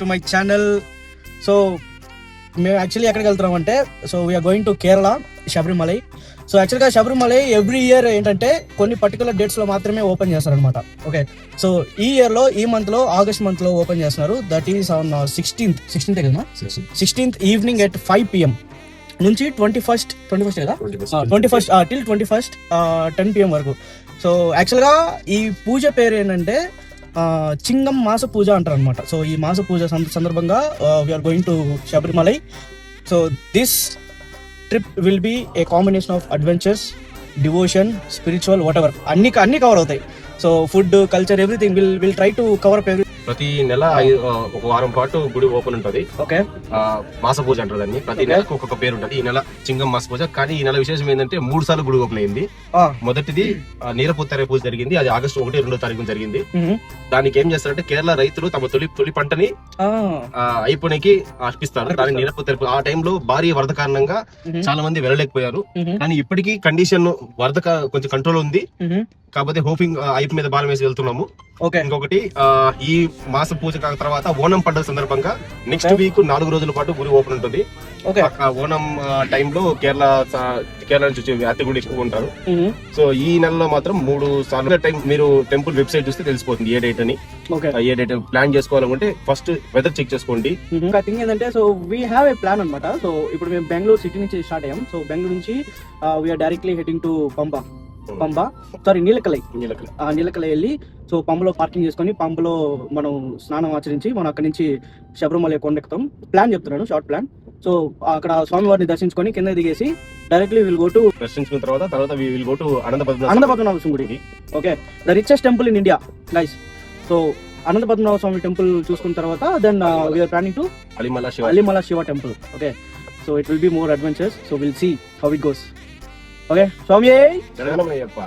To my channel. So మేము actually ఎక్కడికి వెళ్తున్నాం అంటే, so we are going to Kerala, Sabarimala. So యాక్చువల్గా శబరిమలై ఎవ్రీ ఇయర్ ఏంటంటే కొన్ని పర్టికులర్ డేట్స్లో మాత్రమే ఓపెన్ చేస్తారనమాట. ఓకే, సో ఈ ఇయర్లో ఈ మంత్లో ఆగస్ట్ మంత్లో ఓపెన్ చేస్తున్నారు. దట్ ఈస్ ఆన్ 16th కదా, 16th ఈవినింగ్ ఎట్ 5 PM నుంచి 21st కదా, 21st till 21st 10 PM వరకు. సో యాక్చువల్గా ఈ పూజ పేరు ఏంటంటే చింగం మాస పూజ అంటారు అనమాట. సో ఈ మాస పూజ సందర్భంగా we are going to Sabarimala. So this trip will be a combination of adventures, devotion, spiritual, whatever అన్ని కవర్ అవుతాయి. So food, culture, everything will try to cover up. ప్రతి నెల ఒక వారం పాటు గుడి ఓపెన్ ఉంటది. ఓకే, మాస పూజ అంటారు దాన్ని. ప్రతి నెలకు ఒక్కొక్క పేరు ఉంటది. ఈ నెల చింగం మాస పూజ. కానీ ఈ నెల విశేషం ఏంటంటే 3 సార్లు గుడి ఓపెన్ అయింది. మొదటిది నీరపుత్తర పూజ జరిగింది, అది ఆగస్టు 1-2 తారీఖు జరిగింది. దానికి ఏం చేస్తారంటే కేరళ రైతులు తమ తొలి పంటని అయిపోయినకి అర్పిస్తారు. దాని నీరపుత్తర ఆ టైంలో భారీ వరద కారణంగా చాలా మంది వెళ్ళలేకపోయారు. కానీ ఇప్పటికీ కండిషన్ వరద కొంచెం కంట్రోల్ ఉంది కాబట్టి హోపింగ్ అయిపు మీద భారం వేసి వెళ్తున్నాము. ఇంకొకటి ఈ మాస పూజ తర్వాత ఓనం పండుగ సందర్భంగా నెక్స్ట్ వీక్ 4 రోజుల పాటు గుడి ఓపెన్ ఉంటుంది. ఓనం టైంలో కేరళ నుంచి వచ్చే యాత్రికులు ఎక్కువ ఉంటారు. సో ఈ నెలలో మాత్రం 3 సార్లు టైం మీరు టెంపుల్ వెబ్సైట్ చూస్తే తెలిసిపోతుంది ఏ డేట్ అని. ఏ డేట్ ప్లాన్ చేసుకోవాలనుకుంటే ఫస్ట్ వెదర్ చెక్ చేసుకోండి. ఇంకా థింగ్ ఏంటంటే, so we have a plan అనమాట. సో ఇప్పుడు మేము బెంగళూరు సిటీ నుంచి స్టార్ట్ అయ్యాం. సో బెంగళూరు నుంచి వీఆర్ డైరెక్ట్లీ హెడింగ్ టు నీలకలై వెళ్ళి, సో పంబలో పార్కింగ్ చేసుకొని పంబలో మనం స్నానం ఆచరించి మనం అక్కడి నుంచి శబరిమలై కొండెక్కుతాం. ప్లాన్ చెప్తున్నాను, షార్ట్ ప్లాన్. సో అక్కడ స్వామివారిని దర్శించుకొని కింద దిగేసి డైరెక్ట్లీ విల్ గో టు దర్శించుకున్న తర్వాత we will go to Ananthapadmanabha Swamy గుడి. Okay, the richest temple in India guys. So Ananthapadmanabha Swamy temple చూసుకున్న తర్వాత then we are planning to Alimala Shiva temple. Okay, so it will be more adventures. So will see how it goes. Okay, Swamy శరణమయ్యప్ప.